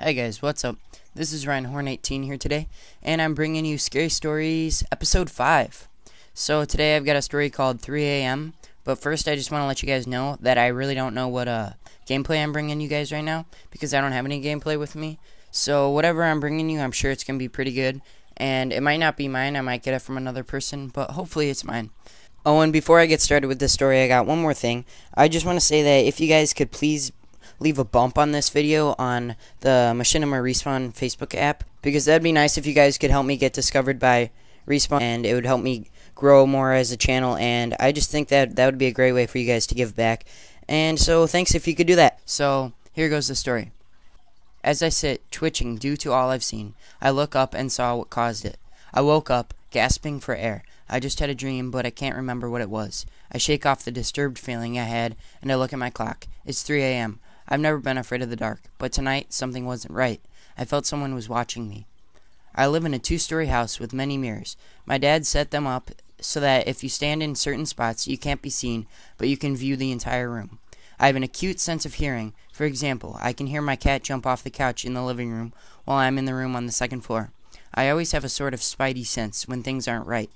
Hey guys, what's up? This is Ryan Horn 18 here today, and I'm bringing you Scary Stories episode 5. So today I've got a story called 3 a.m., but first I just want to let you guys know that I really don't know what gameplay I'm bringing you guys right now, because I don't have any gameplay with me. So whatever I'm bringing you, I'm sure it's going to be pretty good, and it might not be mine, I might get it from another person, but hopefully it's mine. Oh, and before I get started with this story, I got one more thing. I just want to say that if you guys could please leave a bump on this video on the Machinima Respawn Facebook app, because that'd be nice if you guys could help me get discovered by Respawn, and it would help me grow more as a channel, and I just think that would be a great way for you guys to give back. And so thanks if you could do that. So here goes the story. As I sit twitching due to all I've seen, I look up and saw what caused it. I woke up gasping for air. I just had a dream, but I can't remember what it was. I shake off the disturbed feeling I had, and I look at my clock. It's 3 a.m. I've never been afraid of the dark, but tonight something wasn't right. I felt someone was watching me. I live in a 2-story house with many mirrors. My dad set them up so that if you stand in certain spots, you can't be seen, but you can view the entire room. I have an acute sense of hearing. For example, I can hear my cat jump off the couch in the living room while I'm in the room on the second floor. I always have a sort of spidey sense when things aren't right.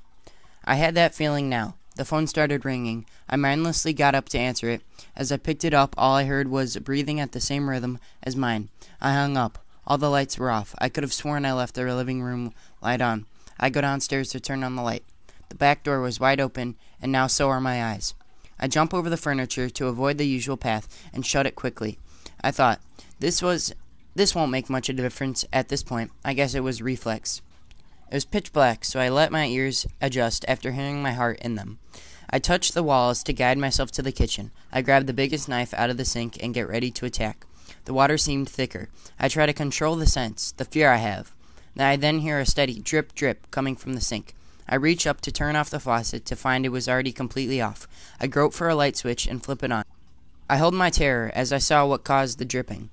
I had that feeling now. The phone started ringing. I mindlessly got up to answer it. As I picked it up, all I heard was breathing at the same rhythm as mine. I hung up. All the lights were off. I could have sworn I left the living room light on. I go downstairs to turn on the light. The back door was wide open, and now so are my eyes. I jump over the furniture to avoid the usual path and shut it quickly. I thought, this won't make much of a difference at this point. I guess it was reflex. It was pitch black, so I let my ears adjust after hearing my heart in them. I touched the walls to guide myself to the kitchen. I grabbed the biggest knife out of the sink and get ready to attack. The water seemed thicker. I try to control the sense, the fear I have. I then hear a steady drip, drip coming from the sink. I reach up to turn off the faucet to find it was already completely off. I grope for a light switch and flip it on. I held my terror as I saw what caused the dripping.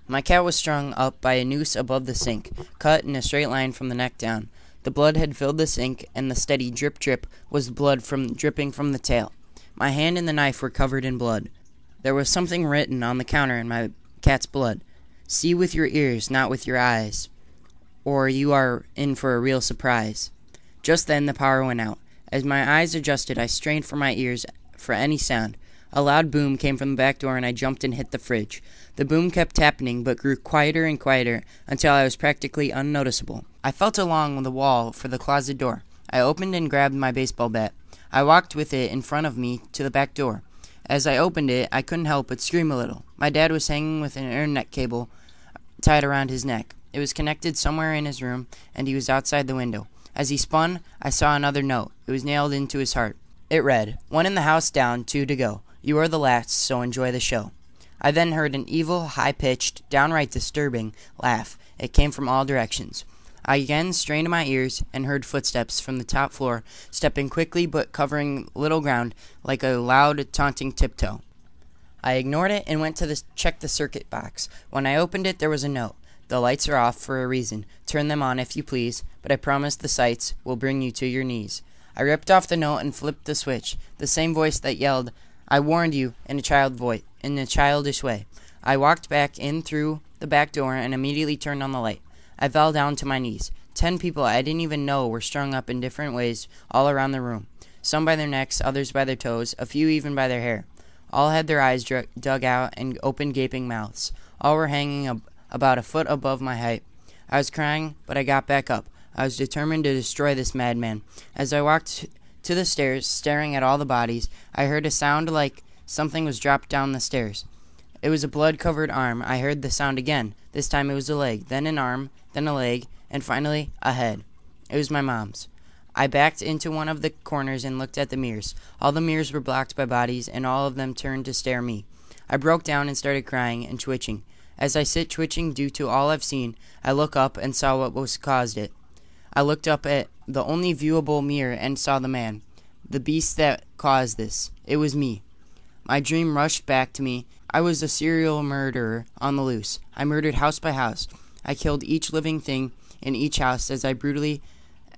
My cat was strung up by a noose above the sink, cut in a straight line from the neck down. The blood had filled the sink, and the steady drip drip was blood dripping from the tail. My hand and the knife were covered in blood. There was something written on the counter in my cat's blood. See with your ears, not with your eyes, or you are in for a real surprise. Just then the power went out. As my eyes adjusted, I strained for my ears for any sound. A loud boom came from the back door, and I jumped and hit the fridge. The boom kept happening, but grew quieter and quieter until I was practically unnoticeable. I felt along the wall for the closet door. I opened and grabbed my baseball bat. I walked with it in front of me to the back door. As I opened it, I couldn't help but scream a little. My dad was hanging with an internet cable tied around his neck. It was connected somewhere in his room, and he was outside the window. As he spun, I saw another note. It was nailed into his heart. It read, "One in the house down, 2 to go. You are the last, so enjoy the show." I then heard an evil, high-pitched, downright disturbing laugh. It came from all directions. I again strained my ears and heard footsteps from the top floor, stepping quickly but covering little ground like a loud, taunting tiptoe. I ignored it and went to check the circuit box. When I opened it, there was a note. "The lights are off for a reason. Turn them on if you please, but I promise the sights will bring you to your knees." I ripped off the note and flipped the switch. The same voice that yelled, "I warned you," in a childish way. I walked back in through the back door and immediately turned on the light. I fell down to my knees. 10 people I didn't even know were strung up in different ways all around the room. Some by their necks, others by their toes, a few even by their hair. All had their eyes dug out and open gaping mouths. All were hanging about a foot above my height. I was crying, but I got back up. I was determined to destroy this madman. As I walked to the stairs, staring at all the bodies, I heard a sound like something was dropped down the stairs. It was a blood-covered arm. I heard the sound again. This time it was a leg, then an arm, then a leg, and finally a head. It was my mom's. I backed into one of the corners and looked at the mirrors. All the mirrors were blocked by bodies, and all of them turned to stare at me. I broke down and started crying and twitching. As I sit twitching due to all I've seen, I look up and saw what was caused it. I looked up at the only viewable mirror and saw the man, the beast that caused this. It was me. My dream rushed back to me. I was a serial murderer on the loose. I murdered house by house. I killed each living thing in each house as brutally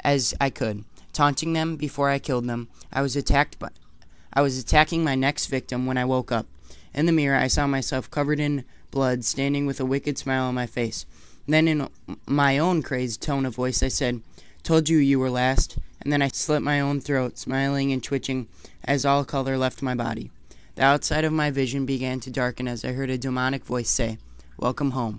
as I could, taunting them before I killed them. I was attacking my next victim when I woke up. In the mirror, I saw myself covered in blood, standing with a wicked smile on my face. Then in my own crazed tone of voice I said, "Told you you were last," and then I slit my own throat, smiling and twitching as all color left my body. The outside of my vision began to darken as I heard a demonic voice say, "Welcome home."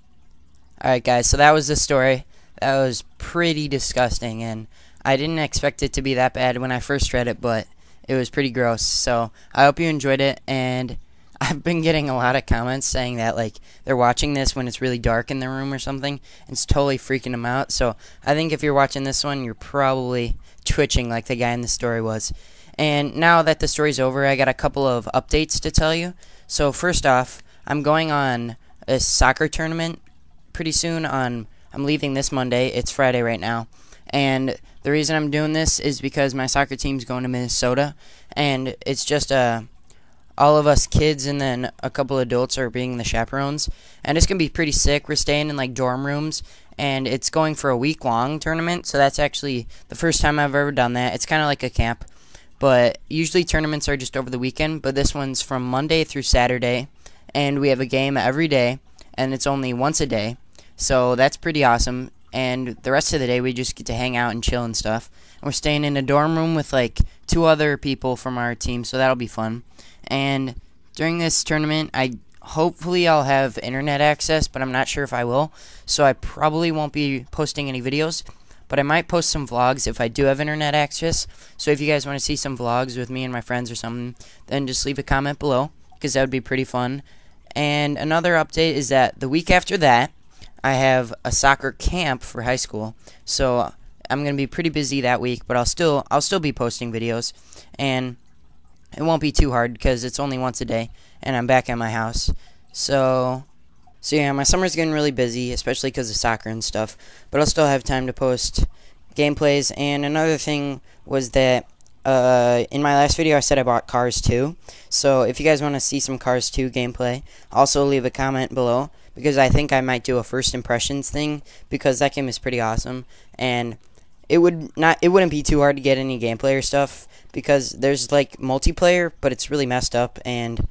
Alright guys, so that was the story. That was pretty disgusting, and I didn't expect it to be that bad when I first read it, but it was pretty gross. So I hope you enjoyed it, and I've been getting a lot of comments saying that like they're watching this when it's really dark in their room or something, and it's totally freaking them out. So I think if you're watching this one, you're probably twitching like the guy in the story was. And now that the story's over, I got a couple of updates to tell you. So first off, I'm going on a soccer tournament pretty soon. I'm leaving this Monday. It's Friday right now. And the reason I'm doing this is because my soccer team's going to Minnesota, and it's just all of us kids and then a couple adults are being the chaperones, and it's going to be pretty sick. We're staying in like dorm rooms, and it's going for a week-long tournament, so that's actually the first time I've ever done that. It's kind of like a camp, but usually tournaments are just over the weekend, but this one's from Monday through Saturday, and we have a game every day, and it's only once a day, so that's pretty awesome. And the rest of the day we just get to hang out and chill and stuff. And we're staying in a dorm room with like 2 other people from our team, so that'll be fun. And during this tournament, hopefully I'll have internet access, but I'm not sure if I will. So I probably won't be posting any videos, but I might post some vlogs if I do have internet access. So if you guys want to see some vlogs with me and my friends or something, then just leave a comment below, because that would be pretty fun. And another update is that the week after that, I have a soccer camp for high school, so I'm going to be pretty busy that week, but I'll still be posting videos, and it won't be too hard because it's only once a day, and I'm back at my house. So yeah, my summer's getting really busy, especially because of soccer and stuff, but I'll still have time to post gameplays. And another thing was that in my last video I said I bought Cars 2, so if you guys want to see some Cars 2 gameplay, also leave a comment below, because I think I might do a first impressions thing, because that game is pretty awesome, and it wouldn't be too hard to get any gameplay or stuff, because there's like multiplayer, but it's really messed up, and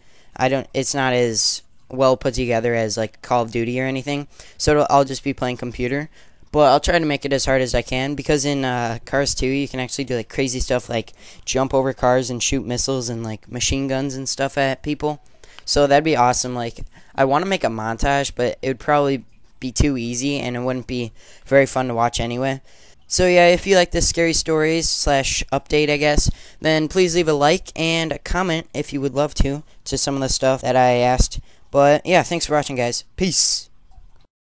it's not as well put together as like Call of Duty or anything, so I'll just be playing computer. But I'll try to make it as hard as I can, because in Cars 2 you can actually do like crazy stuff like jump over cars and shoot missiles and like machine guns and stuff at people. So that'd be awesome. Like, I want to make a montage, but it would probably be too easy and it wouldn't be very fun to watch anyway. So yeah, if you like this scary stories / update, I guess, then please leave a like and a comment if you would love to some of the stuff that I asked. But yeah, thanks for watching, guys. Peace.